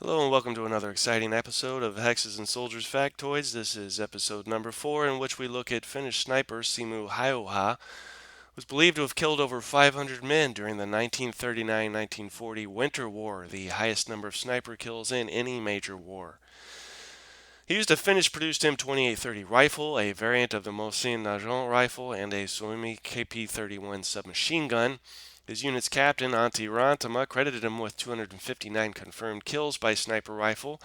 Hello and welcome to another exciting episode of Hexes and Soldiers Factoids. This is episode number 4, in which we look at Finnish sniper Simo Hayha, who was believed to have killed over 500 men during the 1939-1940 Winter War, the highest number of sniper kills in any major war. He used a Finnish-produced M2830 rifle, a variant of the Mosin Nagant rifle, and a Suomi KP-31 submachine gun. His unit's captain, Antti Rantama, credited him with 259 confirmed kills by sniper rifle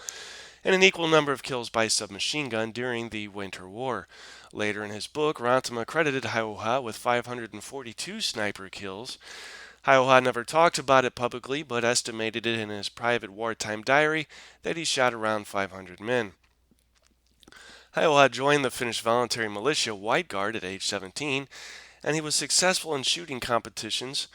and an equal number of kills by submachine gun during the Winter War. Later in his book, Rantama credited Hayha with 542 sniper kills. Hayha never talked about it publicly, but estimated it in his private wartime diary that he shot around 500 men. Hayha joined the Finnish voluntary militia White Guard at age 17, and he was successful in shooting competitions.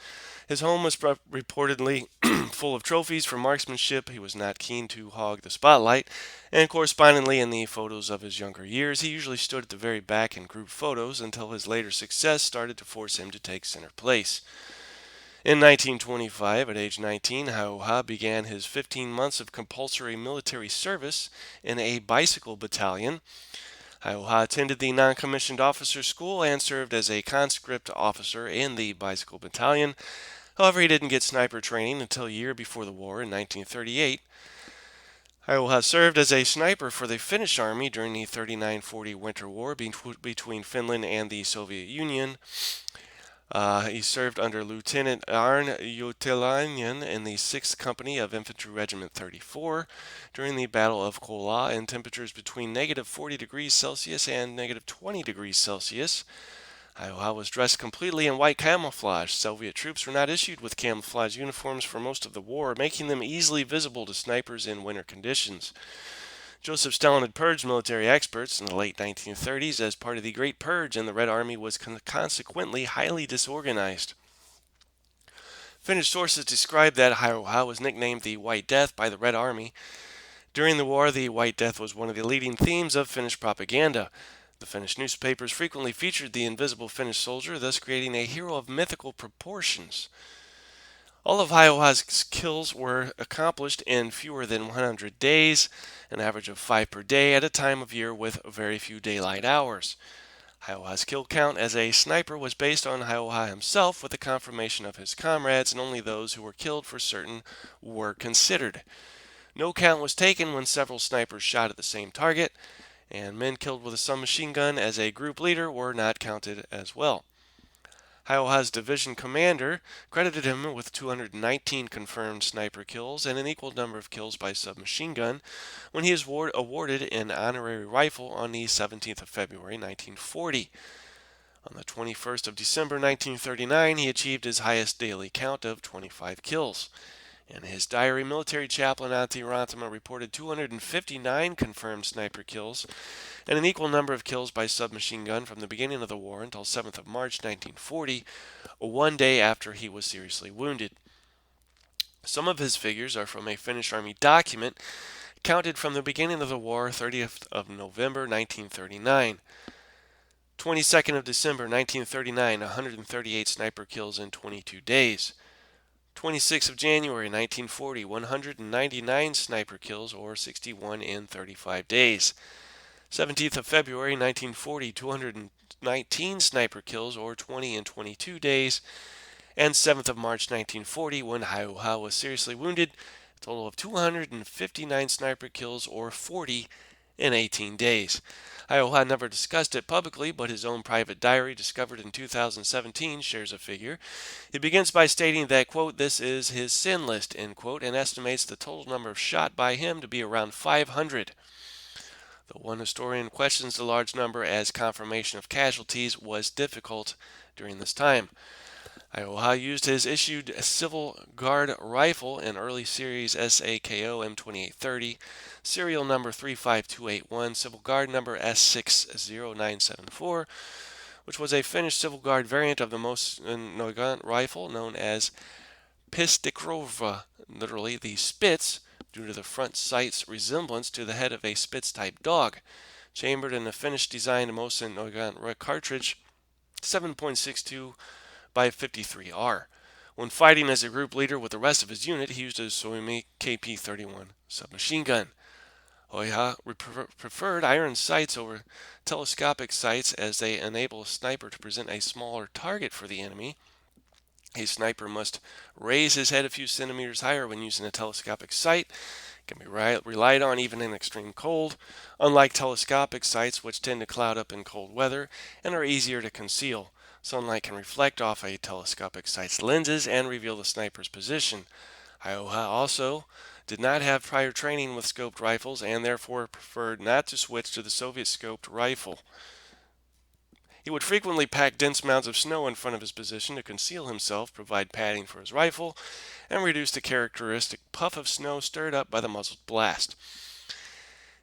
His home was reportedly full of trophies for marksmanship. He was not keen to hog the spotlight, and correspondingly, in the photos of his younger years, he usually stood at the very back in group photos until his later success started to force him to take center place. In 1925, at age 19, Hayha began his 15 months of compulsory military service in a bicycle battalion. Hayha attended the non-commissioned officer school and served as a conscript officer in the bicycle battalion. However, he didn't get sniper training until a year before the war in 1938. Hayha served as a sniper for the Finnish army during the 39-40 Winter War between Finland and the Soviet Union. He served under Lieutenant Arn Joutilainen in the 6th Company of Infantry Regiment 34 during the Battle of Kola in temperatures between negative 40 degrees Celsius and negative 20 degrees Celsius. Hayha was dressed completely in white camouflage. Soviet troops were not issued with camouflage uniforms for most of the war, making them easily visible to snipers in winter conditions. Joseph Stalin had purged military experts in the late 1930s as part of the Great Purge, and the Red Army was consequently highly disorganized. Finnish sources describe that Hayha was nicknamed the White Death by the Red Army. During the war, the White Death was one of the leading themes of Finnish propaganda. The Finnish newspapers frequently featured the invisible Finnish soldier, thus creating a hero of mythical proportions. All of Hayha's kills were accomplished in fewer than 100 days, an average of 5 per day at a time of year with very few daylight hours. Hayha's kill count as a sniper was based on Hayha himself, with the confirmation of his comrades, and only those who were killed for certain were considered. No count was taken when several snipers shot at the same target, and men killed with a submachine gun as a group leader were not counted as well. Hayha's division commander credited him with 219 confirmed sniper kills and an equal number of kills by submachine gun when he was awarded an honorary rifle on the 17th of February 1940. On the 21st of December 1939, he achieved his highest daily count of 25 kills. In his diary, military chaplain Antti Rantama reported 259 confirmed sniper kills and an equal number of kills by submachine gun from the beginning of the war until 7th of March 1940, one day after he was seriously wounded. Some of his figures are from a Finnish Army document counted from the beginning of the war, 30th of November 1939. 22nd of December 1939, 138 sniper kills in 22 days. 26th of January 1940, 199 sniper kills, or 61 in 35 days. 17th of February 1940, 219 sniper kills, or 20 in 22 days. And 7th of March 1940, when Hayha was seriously wounded, a total of 259 sniper kills, or 40 in 18 days. Hayha never discussed it publicly, but his own private diary, discovered in 2017, shares a figure. He begins by stating that, quote, "this is his sin list," end quote, and estimates the total number of shot by him to be around 500. Though one historian questions the large number as confirmation of casualties was difficult during this time. Hayha used his issued Civil Guard rifle, an early series SAKO M2830, serial number 35281, Civil Guard number S60974, which was a Finnish Civil Guard variant of the most Nogant rifle known as Pistikrova, literally the Spitz, due to the front sight's resemblance to the head of a Spitz-type dog, chambered in a Finnish-designed Mosin Nogant cartridge 7.62 by 53R. When fighting as a group leader with the rest of his unit, he used a Suomi KP-31 submachine gun. Hayha preferred iron sights over telescopic sights as they enable a sniper to present a smaller target for the enemy. A sniper must raise his head a few centimeters higher when using a telescopic sight. It can be relied on even in extreme cold, unlike telescopic sights which tend to cloud up in cold weather and are easier to conceal. Sunlight can reflect off a telescopic sight's lenses and reveal the sniper's position. Hayha also did not have prior training with scoped rifles and therefore preferred not to switch to the Soviet scoped rifle. He would frequently pack dense mounds of snow in front of his position to conceal himself, provide padding for his rifle, and reduce the characteristic puff of snow stirred up by the muzzled blast.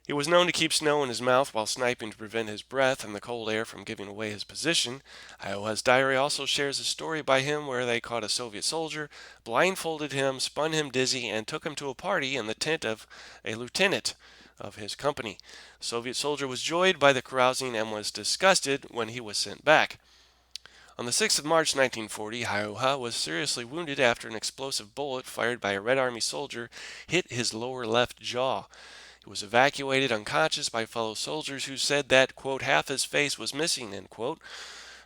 He was known to keep snow in his mouth while sniping to prevent his breath and the cold air from giving away his position. Hayha's diary also shares a story by him where they caught a Soviet soldier, blindfolded him, spun him dizzy, and took him to a party in the tent of a lieutenant of his company. The Soviet soldier was joyed by the carousing and was disgusted when he was sent back. On the 6th of March 1940, Hayha was seriously wounded after an explosive bullet fired by a Red Army soldier hit his lower left jaw. He was evacuated unconscious by fellow soldiers who said that, quote, half his face was missing, end quote.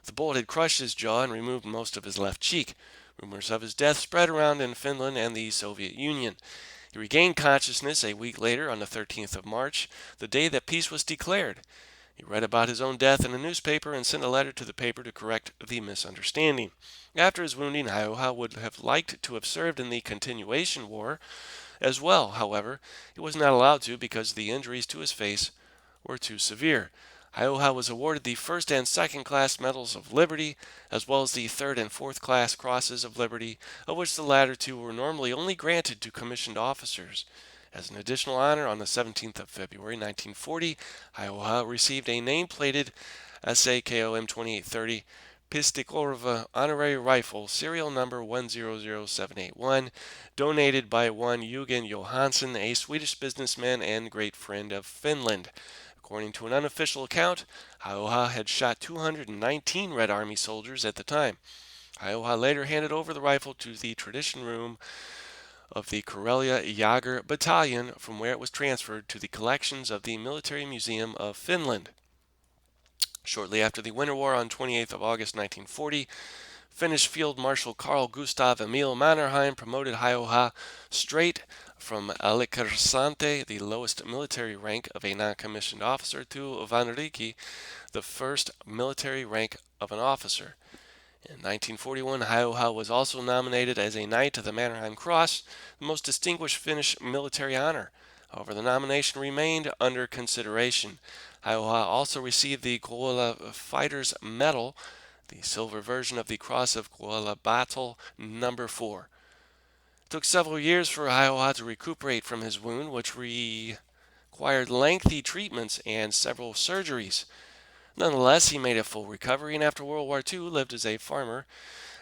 The bullet had crushed his jaw and removed most of his left cheek. Rumors of his death spread around in Finland and the Soviet Union. He regained consciousness a week later on the 13th of March, the day that peace was declared. He read about his own death in a newspaper and sent a letter to the paper to correct the misunderstanding. After his wounding, Hayha would have liked to have served in the continuation war as well. However, he was not allowed to because the injuries to his face were too severe. Hayha was awarded the first and second class medals of Liberty, as well as the third and fourth class crosses of Liberty, of which the latter two were normally only granted to commissioned officers. As an additional honor, on the 17th of February 1940, Hayha received a name-plated SAKO M2830 Pistikorva honorary rifle, serial number 100781, donated by one Eugen Johansson, a Swedish businessman and great friend of Finland. According to an unofficial account, Hayha had shot 219 Red Army soldiers at the time. Hayha later handed over the rifle to the tradition room of the Karelia Jager Battalion, from where it was transferred to the collections of the Military Museum of Finland. Shortly after the Winter War, on 28th of August 1940, Finnish Field Marshal Carl Gustav Emil Mannerheim promoted Hayha straight from Alikersante, the lowest military rank of a non-commissioned officer, to Vanriki, the first military rank of an officer. In 1941, Hayha was also nominated as a Knight of the Mannerheim Cross, the most distinguished Finnish military honor. However, the nomination remained under consideration. Hayha also received the Koala Fighters Medal, the silver version of the Cross of Koala Battle No. 4. It took several years for Hayha to recuperate from his wound, which required lengthy treatments and several surgeries. Nonetheless, he made a full recovery, and after World War II lived as a farmer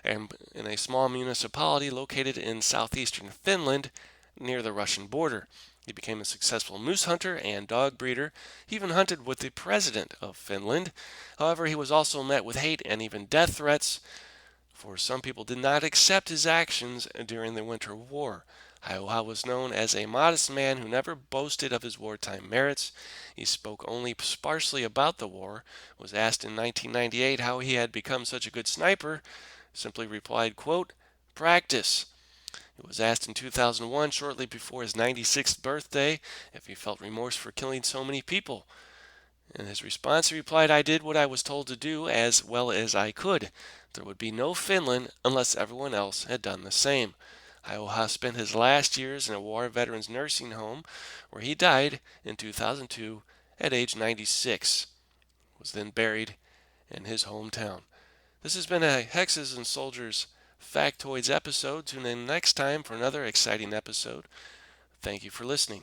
in a small municipality located in southeastern Finland near the Russian border. He became a successful moose hunter and dog breeder. He even hunted with the president of Finland. However, he was also met with hate and even death threats, for some people did not accept his actions during the Winter War. Hayha was known as a modest man who never boasted of his wartime merits. He spoke only sparsely about the war. Was asked in 1998 how he had become such a good sniper, simply replied, quote, practice. He was asked in 2001, shortly before his 96th birthday, if he felt remorse for killing so many people. In his response, he replied, I did what I was told to do as well as I could. There would be no Finland unless everyone else had done the same. Hayha spent his last years in a war veterans nursing home, where he died in 2002 at age 96. He was then buried in his hometown. This has been a Hexes and Soldiers Factoids episode. Tune in next time for another exciting episode. Thank you for listening.